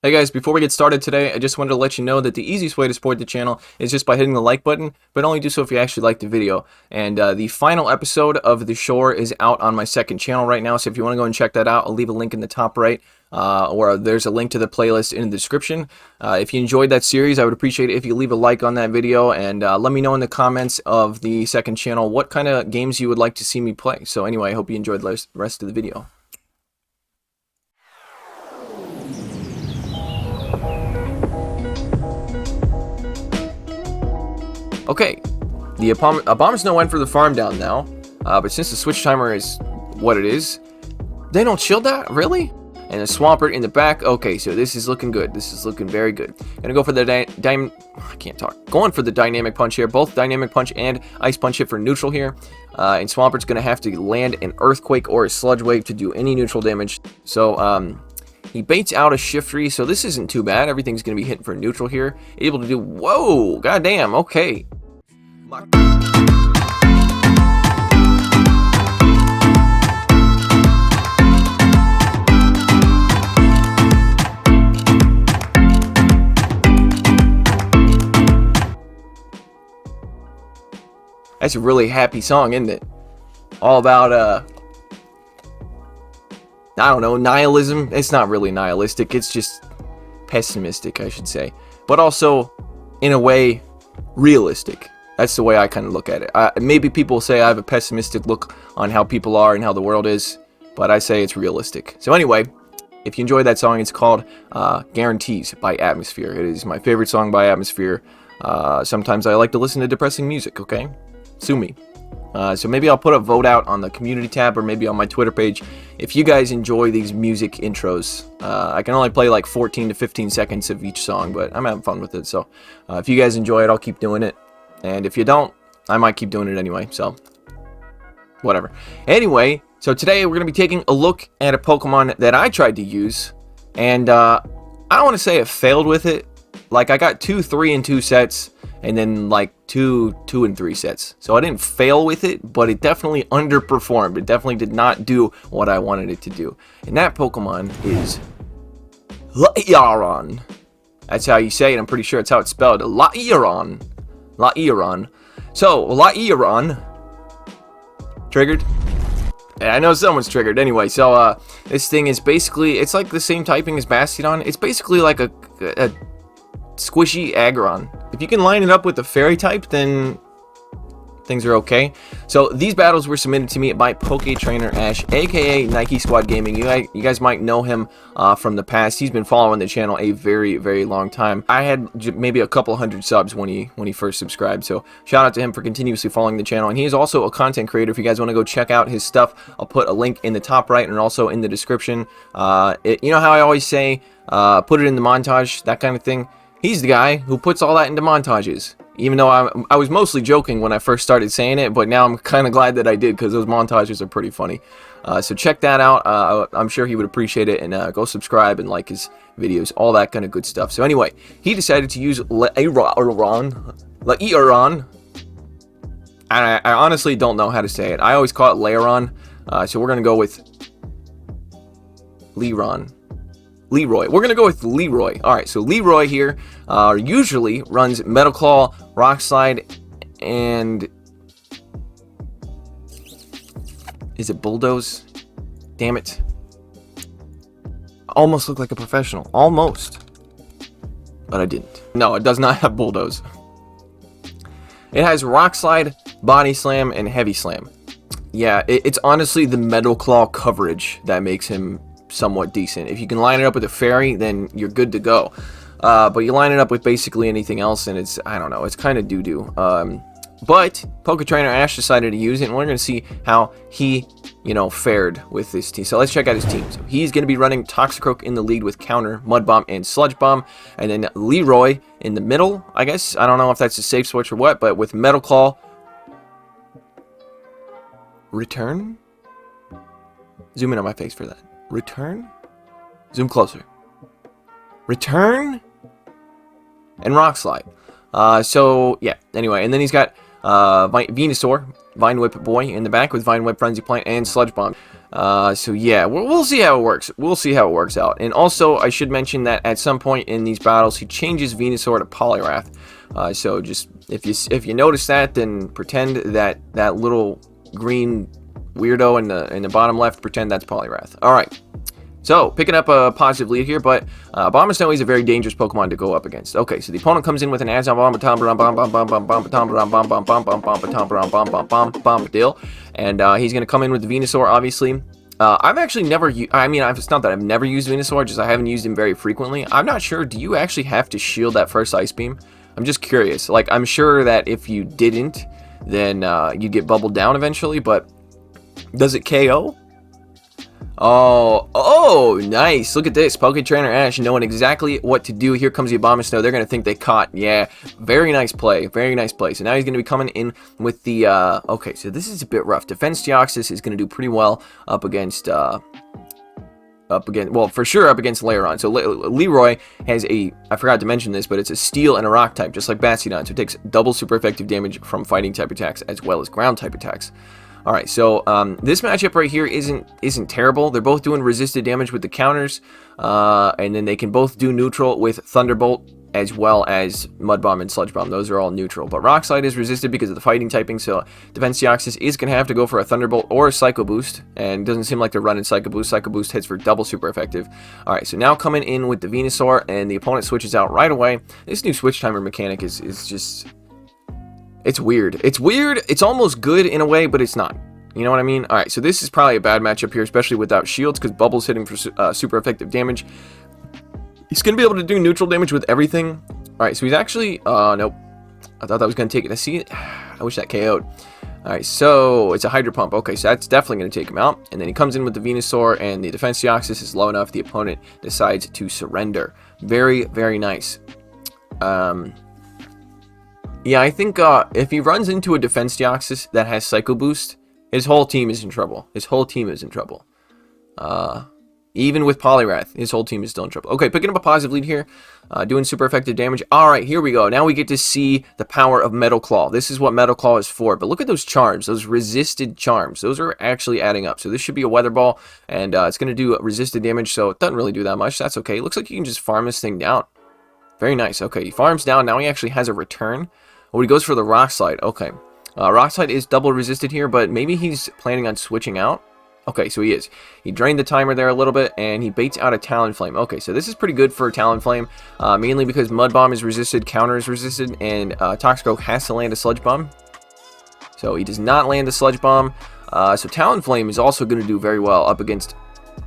Hey guys, before we get started today, I just wanted to let you know that the easiest way to support the channel is just by hitting the like button, but only do so if you actually like the video. And the final episode of The Shore is out on my second channel right now, so if you want to go and check that out, I'll leave a link in the top right, or there's a link to the playlist in the description. If you enjoyed that series, I would appreciate it if you leave a like on that video, and let me know in the comments of the second channel what kind of games you would like to see me play. So anyway, I hope you enjoyed the rest of the video. Okay, the Abomasnow went for the farm down now, but since the switch timer is what it is, they don't shield that? Really? And a Swampert in the back. Okay, so this is looking good. This is looking very good. Gonna go for the I can't talk. Going for the Dynamic Punch here. Both Dynamic Punch and Ice Punch hit for neutral here. And Swampert's gonna have to land an Earthquake or a Sludge Wave to do any neutral damage. So, he baits out a Shiftry, so this isn't too bad. Everything's going to be hitting for neutral here. Able to do... Whoa! Goddamn, okay. That's a really happy song, isn't it? All about, I don't know, nihilism. It's not really nihilistic, it's just pessimistic, I should say. But also, in a way, realistic. That's the way I kind of look at it. Maybe people say I have a pessimistic look on how people are and how the world is, but I say it's realistic. So anyway, if you enjoyed that song, it's called Guarantees by Atmosphere. It is my favorite song by Atmosphere. Sometimes I like to listen to depressing music, okay? Sue me. So maybe I'll put a vote out on the community tab or maybe on my Twitter page if you guys enjoy these music intros. I can only play like 14 to 15 seconds of each song, but I'm having fun with it. So if you guys enjoy it, I'll keep doing it. And if you don't, I might keep doing it anyway. So whatever. Anyway, so today we're going to be taking a look at a Pokemon that I tried to use. And I don't want to say I failed with it. Like I got 2, 3, and 2 sets. And then like 2, 2, and 3 sets. So I didn't fail with it, but it definitely underperformed. It definitely did not do what I wanted it to do. And that Pokemon is Lairon. That's how you say it. I'm pretty sure it's how it's spelled. Lairon. Lairon. So, Lairon. Triggered? I know someone's triggered. Anyway, so this thing is basically, it's like the same typing as Bastiodon. It's basically like a squishy Aggron. If you can line it up with the fairy type, then things are okay. So these battles were submitted to me by Poketrainer Ash, aka Nike Squad Gaming. You guys might know him from the past. He's been following the channel a very, very long time. I had maybe a couple hundred subs when he first subscribed. So shout out to him for continuously following the channel. And he is also a content creator. If you guys want to go check out his stuff, I'll put a link in the top right and also in the description. You know how I always say, put it in the montage, that kind of thing. He's the guy who puts all that into montages. Even though I was mostly joking when I first started saying it, but now I'm kind of glad that I did because those montages are pretty funny. So check that out. I'm sure he would appreciate it, and go subscribe and like his videos, all that kind of good stuff. So anyway, he decided to use Lairon. I honestly don't know how to say it. I always call it Lairon, so we're going to go with Leroy. We're going to go with Leroy. Alright, so Leroy here usually runs Metal Claw, Rock Slide, and... Is it Bulldoze? Damn it. Almost looked like a professional. Almost. But I didn't. No, it does not have Bulldoze. It has Rock Slide, Body Slam, and Heavy Slam. Yeah, it's honestly the Metal Claw coverage that makes him somewhat decent. If you can line it up with a fairy, then you're good to go. But you line it up with basically anything else, and it's, I don't know, it's kind of doo-doo. But Poketrainer Ash decided to use it, and we're going to see how he, fared with this team. So let's check out his team. So he's going to be running Toxicroak in the lead with Counter, Mud Bomb, and Sludge Bomb. And then Leroy in the middle, I guess. I don't know if that's a safe switch or what, but with Metal Claw. Return? Zoom in on my face for that. Return? Zoom closer. Return? And Rock Slide. So, yeah. Anyway, and then he's got Venusaur, Vine Whip Boy in the back with Vine Whip, Frenzy Plant, and Sludge Bomb. So yeah, we'll see how it works. We'll see how it works out. And also, I should mention that at some point in these battles, he changes Venusaur to Poliwrath. So just if you notice that, then pretend that that little green weirdo in the bottom left, pretend that's Poliwrath. All right. So, picking up a positive lead here, but Abomasnow is a very dangerous Pokemon to go up against. Okay, so the opponent comes in with an Azon deal, and he's going to come in with the Venusaur, obviously. I've actually never it's not that I've never used Venusaur, just I haven't used him very frequently. I'm not sure, do you actually have to shield that first Ice Beam? I'm just curious. Like, I'm sure that if you didn't, then you'd get bubbled down eventually, but does it KO? Oh, nice. Look at this. Poke Trainer Ash knowing exactly what to do. Here comes the Abomasnow. They're going to think they caught. Yeah, very nice play. Very nice play. So now he's going to be coming in with the, okay, so this is a bit rough. Defense Deoxys is going to do pretty well up against, well, for sure up against Lairon. So Leroy has I forgot to mention this, but it's a steel and a rock type, just like Bastiodon. So it takes double super effective damage from fighting type attacks as well as ground type attacks. Alright, so this matchup right here isn't terrible. They're both doing resisted damage with the counters, and then they can both do neutral with Thunderbolt as well as Mud Bomb and Sludge Bomb. Those are all neutral. But Rock Slide is resisted because of the fighting typing, so Defense Deoxys is going to have to go for a Thunderbolt or a Psycho Boost, and it doesn't seem like they're running Psycho Boost. Psycho Boost hits for double super effective. Alright, so now coming in with the Venusaur, and the opponent switches out right away. This new switch timer mechanic is just... It's weird. It's weird. It's almost good in a way, but it's not. You know what I mean? Alright, so this is probably a bad matchup here, especially without shields, because Bubble's hitting for super effective damage. He's going to be able to do neutral damage with everything. Alright, so he's actually... nope. I thought that was going to take it. I see it. I wish that KO'd. Alright, so it's a Hydro Pump. Okay, so that's definitely going to take him out. And then he comes in with the Venusaur, and the Defense Deoxys is low enough. The opponent decides to surrender. Very, very nice. Yeah, I think if he runs into a Defense Deoxys that has Psycho Boost, his whole team is in trouble. His whole team is in trouble. Even with Poliwrath, his whole team is still in trouble. Okay, picking up a positive lead here. Doing super effective damage. Alright, here we go. Now we get to see the power of Metal Claw. This is what Metal Claw is for. But look at those charms. Those resisted charms. Those are actually adding up. So this should be a Weather Ball. And it's going to do resisted damage. So it doesn't really do that much. That's okay. It looks like you can just farm this thing down. Very nice. Okay, he farms down. Now he actually has a return. Oh, he goes for the Rock Slide. Okay. Rock Slide is double resisted here, but maybe he's planning on switching out. Okay, so he is. He drained the timer there a little bit, and he baits out a Talonflame. Okay, so this is pretty good for Talonflame, mainly because Mud Bomb is resisted, Counter is resisted, and Toxicroak has to land a Sludge Bomb. So he does not land a Sludge Bomb. So Talonflame is also going to do very well up against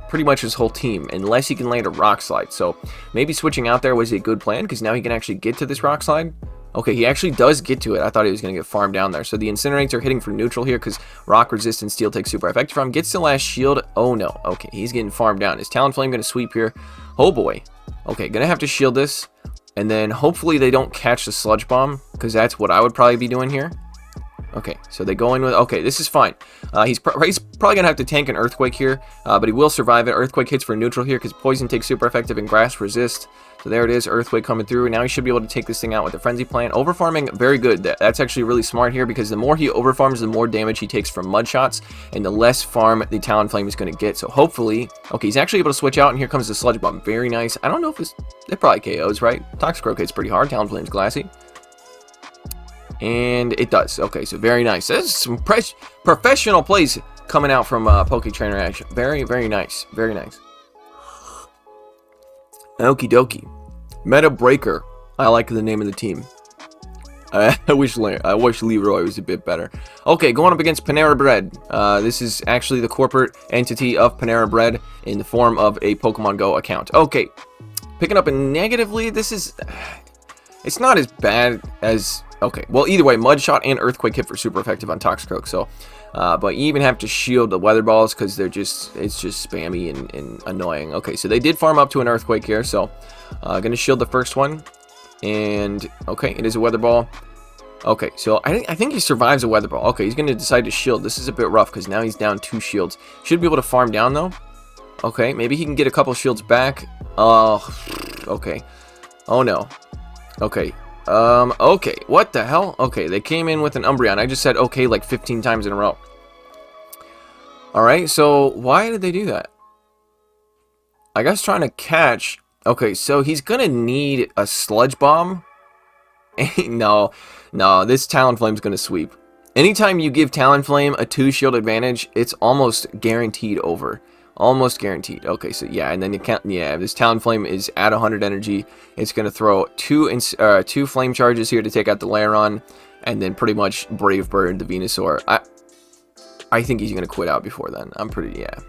pretty much his whole team, unless he can land a Rock Slide. So maybe switching out there was a good plan, because now he can actually get to this Rock Slide. Okay, he actually does get to it. I thought he was going to get farmed down there. So the Incinerates are hitting for neutral here because Rock Resistance Steel takes super effective from him. Gets the last shield. Oh no. Okay, he's getting farmed down. Is Talonflame going to sweep here? Oh boy. Okay, going to have to shield this. And then hopefully they don't catch the Sludge Bomb, because that's what I would probably be doing here. Okay, so they go in with... Okay, this is fine. He's probably going to have to tank an Earthquake here, but he will survive it. Earthquake hits for neutral here because Poison takes super effective and Grass resist. So there it is, Earthquake coming through. Now he should be able to take this thing out with the Frenzy Plant. Overfarming, very good. That's actually really smart here, because the more he overfarms, the more damage he takes from Mud Shots, and the less farm the Talonflame is going to get. So hopefully... Okay, he's actually able to switch out, and here comes the Sludge Bomb. Very nice. I don't know if this... It probably KOs, right? Toxicroak hits pretty hard. Talonflame's glassy. And it does. Okay, so very nice. That's some professional plays coming out from Poke Trainer Ash. Very, very nice. Very nice. Okie dokie. Meta Breaker. I like the name of the team. I wish Leroy was a bit better. Okay, going up against Panera Bread. This is actually the corporate entity of Panera Bread in the form of a Pokemon Go account. Okay, picking up a negative lead. This is... It's not as bad as... Okay, well, either way, Mud Shot and Earthquake hit for super effective on Toxicroak, so... but you even have to shield the Weather Balls because they're just... It's just spammy and annoying. Okay, so they did farm up to an Earthquake here, so... gonna shield the first one. And... Okay, it is a Weather Ball. Okay, so I think he survives a Weather Ball. Okay, he's gonna decide to shield. This is a bit rough because now he's down 2 shields. Should be able to farm down, though. Okay, maybe he can get a couple shields back. Okay. Oh, no. Okay. Okay, what the hell? Okay, they came in with an Umbreon. I just said okay like 15 times in a row. Alright, so why did they do that? I guess trying to catch... Okay, so he's gonna need a Sludge Bomb. No, this Talonflame's gonna sweep. Anytime you give Talonflame a 2-shield advantage, it's almost guaranteed over. Almost guaranteed. Okay, so yeah, and then you can't... Yeah, this Talonflame is at 100 energy. It's gonna throw two Flame Charges here to take out the Lairon, and then pretty much Brave Bird the Venusaur. I think he's gonna quit out before then. I'm pretty... Yeah.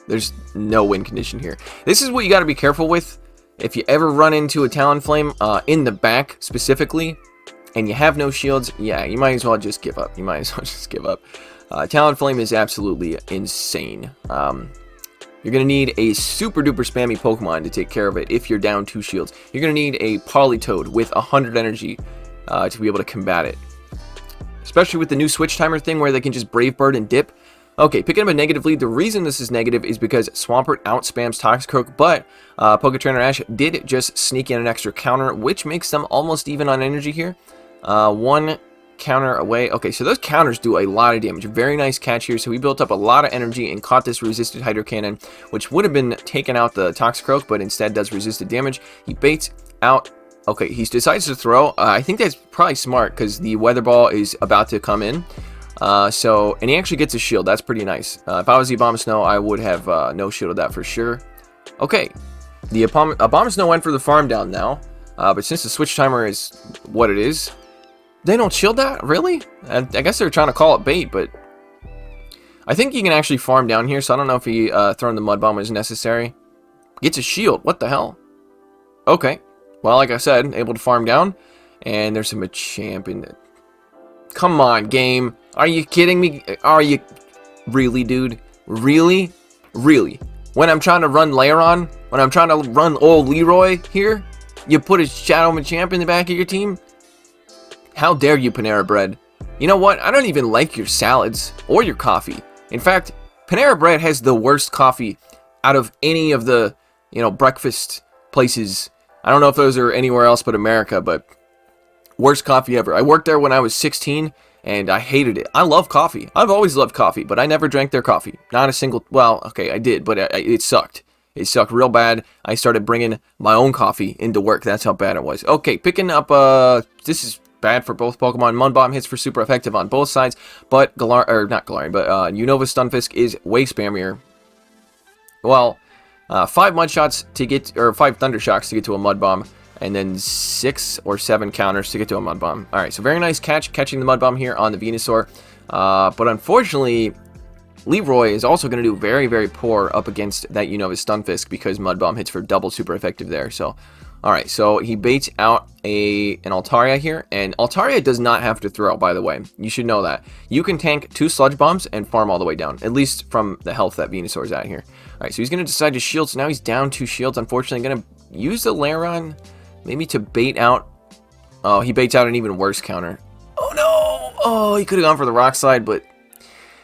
There's no win condition here. This is what you gotta be careful with. If you ever run into a Talonflame in the back specifically, and you have no shields, yeah, you might as well just give up. You might as well just give up. Talonflame is absolutely insane. You're going to need a super duper spammy Pokemon to take care of it if you're down 2 shields. You're going to need a Politoed with 100 energy to be able to combat it. Especially with the new Switch Timer thing where they can just Brave Bird and dip. Okay, picking up a negative lead. The reason this is negative is because Swampert outspams Toxicroak, but Poketrainer Ash did just sneak in an extra counter, which makes them almost even on energy here. 1 counter away. Okay, so those counters do a lot of damage. Very nice catch here. So he built up a lot of energy and caught this resisted Hydro Cannon, which would have been taken out the Toxicroak, but instead does resisted damage. He baits out. Okay, he decides to throw. I think that's probably smart because the Weather Ball is about to come in. And he actually gets a shield. That's pretty nice. If I was the Abomasnow, I would have no shielded that for sure. Okay, the Abomasnow went for the farm down now. But since the Switch Timer is what it is, they don't shield that? Really? I guess they're trying to call it bait, but I think you can actually farm down here, so I don't know if he throwing the Mud Bomb is necessary. Gets a shield. What the hell? Okay. Well, like I said, able to farm down. And there's some Machamp in it. Come on, game. Are you kidding me? Are you... Really, dude? Really? Really? When I'm trying to run Lairon? When I'm trying to run old Leroy here? You put a Shadow Machamp in the back of your team? How dare you, Panera Bread? You know what? I don't even like your salads or your coffee. In fact, Panera Bread has the worst coffee out of any of the, breakfast places. I don't know if those are anywhere else but America, but worst coffee ever. I worked there when I was 16, and I hated it. I love coffee. I've always loved coffee, but I never drank their coffee. Not a single... Well, okay, I did, but it sucked. It sucked real bad. I started bringing my own coffee into work. That's how bad it was. Okay, picking up... This is bad for both Pokemon. Mud Bomb hits for super effective on both sides, but not Galarian, but Unova Stunfisk is way spammier. Well, 5 Mud Shots to get... Or 5 Thunder Shocks to get to a Mud Bomb. And then 6 or 7 counters to get to a Mud Bomb. Alright, so very nice catching the Mud Bomb here on the Venusaur. But unfortunately, Leroy is also going to do very, very poor up against that Unova Stunfisk because Mud Bomb hits for double super effective there. So, alright, so he baits out an Altaria here. And Altaria does not have to throw, by the way. You should know that. You can tank 2 Sludge Bombs and farm all the way down. At least from the health that Venusaur is at here. Alright, so he's going to decide to shield. So now he's down 2 shields. Unfortunately, going to use the Lairon... Maybe to bait out... Oh, he baits out an even worse counter. Oh, no! Oh, he could have gone for the Rock Slide, but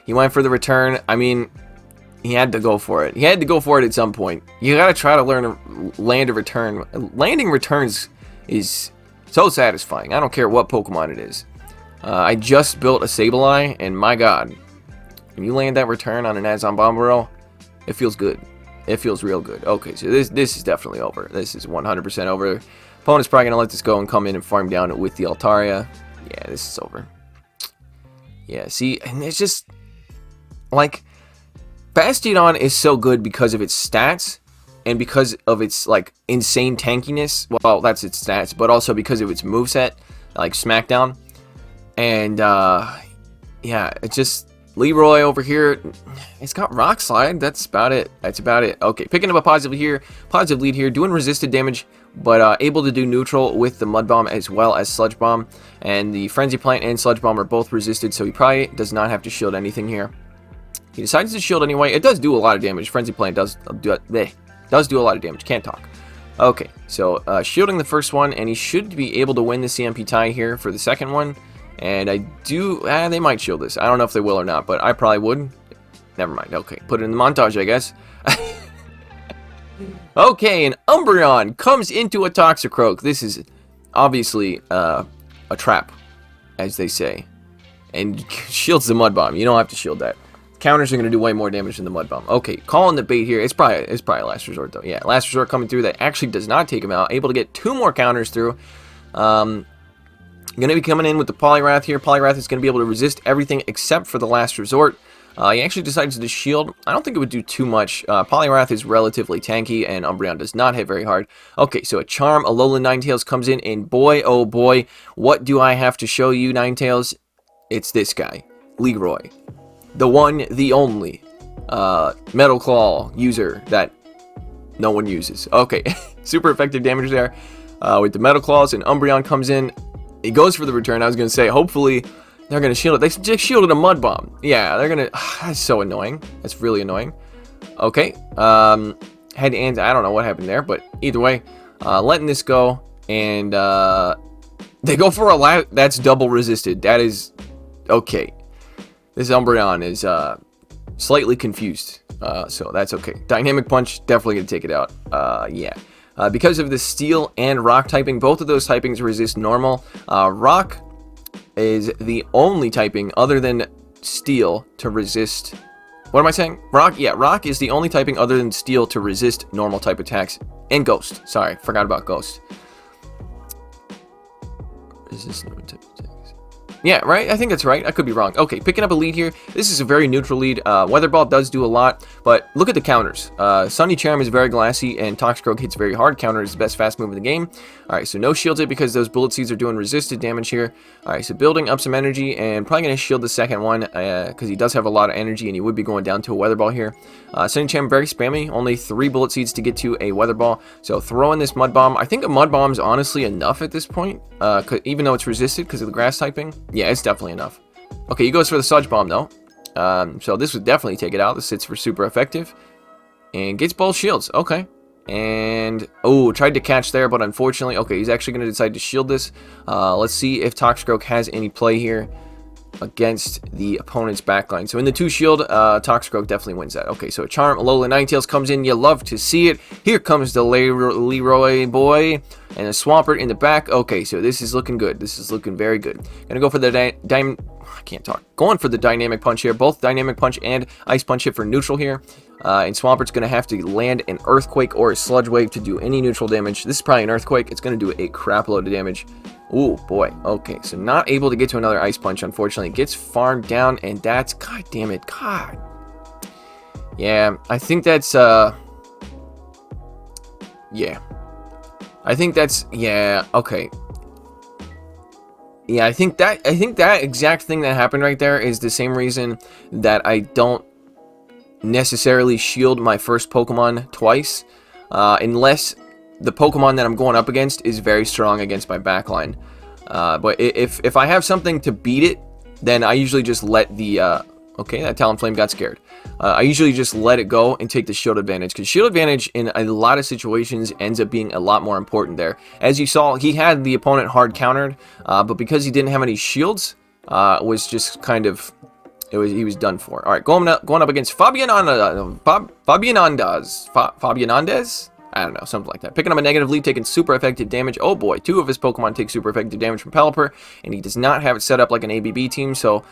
he went for the return. I mean, he had to go for it. He had to go for it at some point. You gotta try to learn to land a return. Landing returns is so satisfying. I don't care what Pokemon it is. I just built a Sableye, and my god. When you land that return on an Azon Bombero, it feels good. It feels real good. Okay, so this is definitely over. This is 100% over. Opponent's probably going to let this go and come in and farm down with the Altaria. Yeah, this is over. Yeah, see, and it's just... Like, Bastiodon is so good because of its stats, and because of its, like, insane tankiness. Well, that's its stats, but also because of its moveset, like Smackdown. And, yeah, it's just... Leroy over here, it's got Rock Slide. That's about it. That's about it. Okay, picking up a positive lead here, doing resisted damage, but able to do neutral with the Mud Bomb as well as Sludge Bomb. And the Frenzy Plant and Sludge Bomb are both resisted, so he probably does not have to shield anything here. He decides to shield anyway. It does do a lot of damage. Frenzy Plant does do a lot of damage. Can't talk. Okay, so shielding the first one, and he should be able to win the CMP tie here for the second one. And I do... they might shield this. I don't know if they will or not, but I probably would. Never mind. Okay, put it in the montage, I guess. Okay, and Umbreon comes into a Toxicroak. This is obviously a trap, as they say. And shields the Mud Bomb. You don't have to shield that. counters are going to do way more damage than the Mud Bomb. Okay, calling the bait here. It's probably Last Resort, though. Yeah, Last Resort coming through. That actually does not take him out. Able to get 2 more counters through. Going to be coming in with the Poliwrath here. Poliwrath is going to be able to resist everything except for the Last Resort. He actually decides to shield. I don't think it would do too much. Poliwrath is relatively tanky, and Umbreon does not hit very hard. Okay, so a Charm, Alolan Ninetales comes in, and boy, oh boy, what do I have to show you, Ninetales? It's this guy, Leroy. The one, the only, Metal Claw user that no one uses. Okay, super effective damage there with the Metal Claws, and Umbreon comes in. He goes for the return. I was going to say, hopefully they're going to shield it. They just shielded a Mud Bomb. Yeah, they're going to... that's so annoying. That's really annoying. Okay. Head and... I don't know what happened there, but either way, letting this go. And they go for a... that's double resisted. That is... okay. This Umbreon is slightly confused. So that's okay. Dynamic Punch, definitely going to take it out. Yeah. Because of the Steel and Rock typing, both of those typings resist normal. Rock is the only typing other than Steel to resist... what am I saying? Rock? Yeah, Rock is the only typing other than Steel to resist normal type attacks. And Ghost. Sorry, forgot about Ghost. Resist normal type attacks. Yeah, right? I think that's right. I could be wrong. Okay, picking up a lead here. This is a very neutral lead. Weather Ball does do a lot, but look at the counters. Sunny Charm is very glassy, and Toxicroak hits very hard. Counter is the best fast move in the game. Alright, so no shields it because those Bullet Seeds are doing resisted damage here. Alright, so building up some energy, and probably going to shield the second one, because he does have a lot of energy, and he would be going down to a Weather Ball here. Sunny Charm very spammy. Only 3 Bullet Seeds to get to a Weather Ball. So throw in this Mud Bomb. I think a Mud Bomb is honestly enough at this point, even though it's resisted because of the grass typing. Yeah, it's definitely enough. Okay, he goes for the Sludge Bomb, though. So this would definitely take it out. This sits for super effective. And gets both shields. Okay. And, oh, tried to catch there, but unfortunately, okay, he's actually going to decide to shield this. Let's see if Toxicroak has any play here against the opponent's backline. So in the 2 shield, Toxicroak definitely wins that. Okay, so a Charm, Alolan Ninetales comes in. You love to see it. Here comes the Leroy boy. And a Swampert in the back. Okay, so this is looking good. This is looking very good. Gonna go for the I can't talk. Going for the Dynamic Punch here. Both Dynamic Punch and Ice Punch hit for neutral here. And Swampert's going to have to land an Earthquake or a Sludge Wave to do any neutral damage. This is probably an Earthquake. It's going to do a crap load of damage. Ooh, boy. Okay, so not able to get to another Ice Punch, unfortunately. Gets farmed down, and that's... God damn it. God. Yeah, I think that's... yeah. I think that's... yeah, okay. Yeah, I think that exact thing that happened right there is the same reason that I don't necessarily shield my first Pokemon twice, unless the Pokemon that I'm going up against is very strong against my backline. But if I have something to beat it, then I usually just let the okay, that Talonflame got scared. I usually just let it go and take the shield advantage, because shield advantage in a lot of situations ends up being a lot more important there. As you saw, he had the opponent hard countered, but because he didn't have any shields, it was just kind of... he was done for. All right, going up against Fabianandez? I don't know, something like that. Picking up a negative lead, taking super effective damage. Oh boy, 2 of his Pokemon take super effective damage from Pelipper, and he does not have it set up like an ABB team, so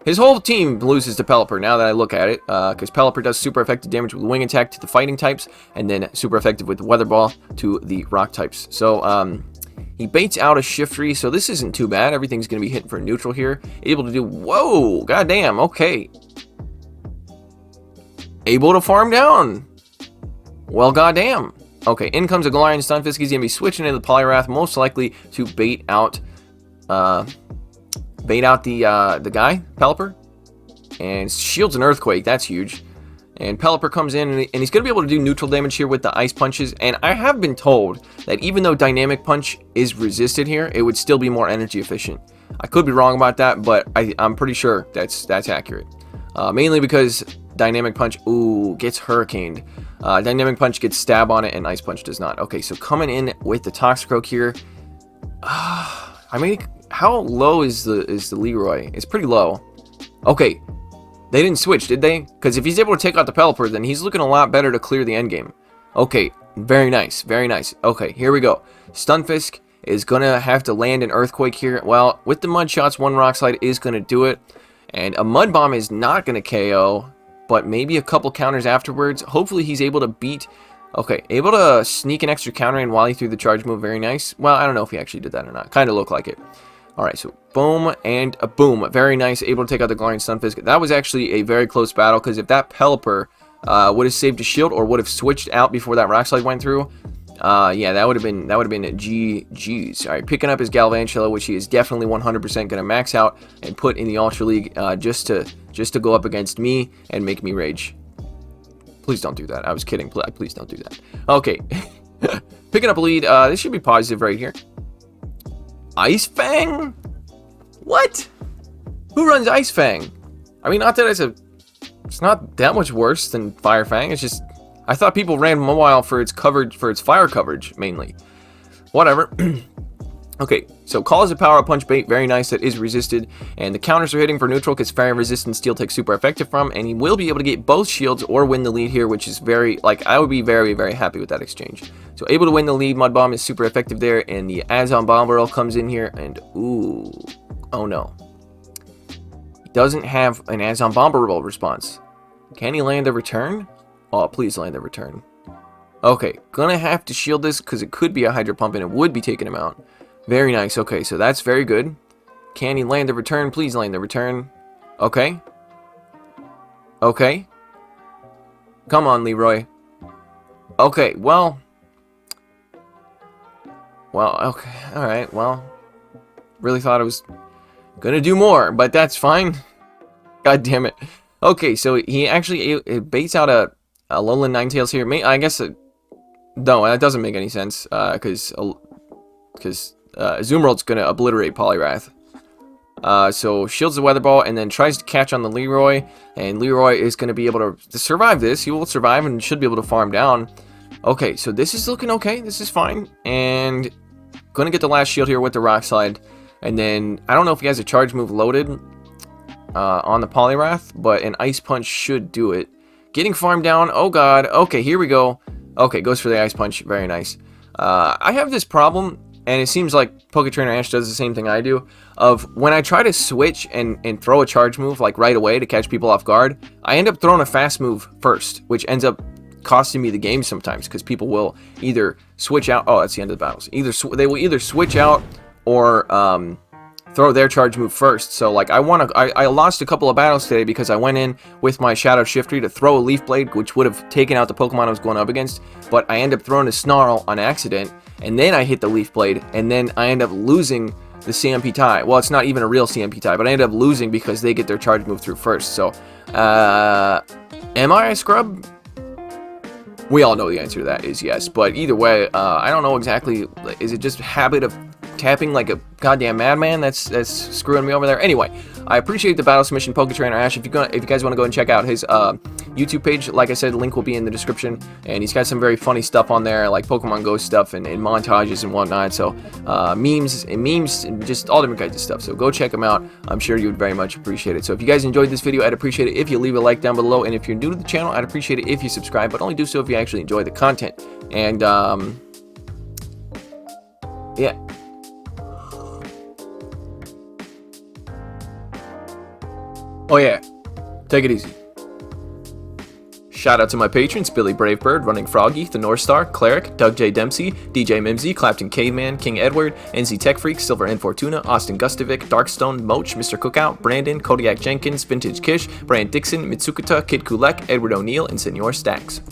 his whole team loses to Pelipper now that I look at it, because Pelipper does super effective damage with Wing Attack to the fighting types, and then super effective with Weather Ball to the rock types. So, he baits out a Shiftry, so this isn't too bad. Everything's going to be hitting for neutral here. Able to do... whoa! Goddamn, okay. Able to farm down. Well, goddamn. Okay, in comes a Galarian Stunfisk. He's going to be switching into the Poliwrath, most likely to bait out the guy, Pelipper. And shields an Earthquake. That's huge. And Pelipper comes in, and he's going to be able to do neutral damage here with the Ice Punches. And I have been told that even though Dynamic Punch is resisted here, it would still be more energy efficient. I could be wrong about that, but I'm pretty sure that's accurate. Mainly because Dynamic Punch, ooh, gets Hurricaned. Dynamic Punch gets Stab on it, and Ice Punch does not. Okay, so coming in with the Toxicroak here. I mean, how low is the Leroy? It's pretty low. Okay. They didn't switch, did they? Because if he's able to take out the Pelipper, then he's looking a lot better to clear the endgame. Okay, very nice, very nice. Okay, here we go. Stunfisk is going to have to land an Earthquake here. Well, with the Mud Shots, 1 Rock Slide is going to do it. And a Mud Bomb is not going to KO, but maybe a couple counters afterwards. Hopefully he's able to beat... Okay, able to sneak an extra counter in while he threw the charge move. Very nice. Well, I don't know if he actually did that or not. Kind of looked like it. Alright, so boom and a boom. Very nice. Able to take out the Galarian Stunfisk. That was actually a very close battle, because if that Pelipper would have saved a shield or would have switched out before that Rock Slide went through, yeah, that would have been a GG's. Alright, picking up his Galvantula, which he is definitely 100% going to max out and put in the Ultra League just to go up against me and make me rage. Please don't do that. I was kidding. Please don't do that. Okay. Picking up a lead. This should be positive right here. Ice Fang? What? Who runs Ice Fang? I mean, not that it's not that much worse than Fire Fang. It's just, I thought people ran Mobile for its coverage, for its fire coverage, mainly. Whatever. Okay, so calls a power punch bait, very nice, that is resisted, and the counters are hitting for neutral because fire resistant steel takes super effective from, and he will be able to get both shields or win the lead here, which is very, like, I would be very, very happy with that exchange. So able to win the lead, Mud Bomb is super effective there, and the Azon Bomberl comes in here, and ooh, oh no. He doesn't have an Azon Bomberl response. Can he land the return? Oh, please land the return. Okay, gonna have to shield this because it could be a Hydro Pump and it would be taking him out. Very nice. Okay, so that's very good. Can he land the return? Please land the return. Okay. Okay. Come on, Leroy. Okay, well. Well, okay. Alright, well. Really thought I was gonna do more, but that's fine. God damn it. Okay, so he actually baits out a Alolan Ninetales here. I guess... no, that doesn't make any sense, because Azumarill's going to obliterate Poliwrath. So shields the Weather Ball and then tries to catch on the Leroy. And Leroy is going to be able to survive this. He will survive and should be able to farm down. Okay, so this is looking okay. This is fine. And going to get the last shield here with the Rock Slide. And then, I don't know if he has a charge move loaded on the Poliwrath, but an Ice Punch should do it. Getting farmed down. Oh god. Okay, here we go. Okay, goes for the Ice Punch. Very nice. I have this problem, and it seems like Poketrainer Ash does the same thing I do, of when I try to switch and throw a charge move like right away to catch people off guard, I end up throwing a fast move first, which ends up costing me the game sometimes, because people will either switch out. Oh, that's the end of the battles. They will either switch out or throw their charge move first. So like I lost a couple of battles today because I went in with my Shadow Shiftry to throw a Leaf Blade, which would have taken out the Pokemon I was going up against, but I end up throwing a Snarl on accident, and then I hit the Leaf Blade, and then I end up losing the CMP tie. Well, it's not even a real CMP tie, but I end up losing because they get their charge move through first. So, am I a scrub? We all know the answer to that is yes, but either way, I don't know exactly. Is it just habit of tapping like a goddamn madman that's screwing me over there? Anyway, I appreciate the battle submission, Poketrainer Ash. If you guys want to go and check out his YouTube page, like I said, the link will be in the description, and he's got some very funny stuff on there, like Pokemon Go stuff and montages and whatnot. So memes and just all different kinds of stuff. So go check him out. I'm sure you would very much appreciate it. So if you guys enjoyed this video, I'd appreciate it if you leave a like down below, and if you're new to the channel, I'd appreciate it if you subscribe, but only do so if you actually enjoy the content. And yeah. Oh yeah, take it easy. Shout out to my patrons, Billy Bravebird, Running Froggy, The North Star, Cleric, Doug J. Dempsey, DJ Mimsy, Clapton Caveman, King Edward, NZ Tech Freak, Silver N Fortuna, Austin Gustovic, Darkstone, Moach, Mr. Cookout, Brandon, Kodiak Jenkins, Vintage Kish, Brian Dixon, Mitsukuta, Kid Kulek, Edward O'Neill, and Senor Stacks.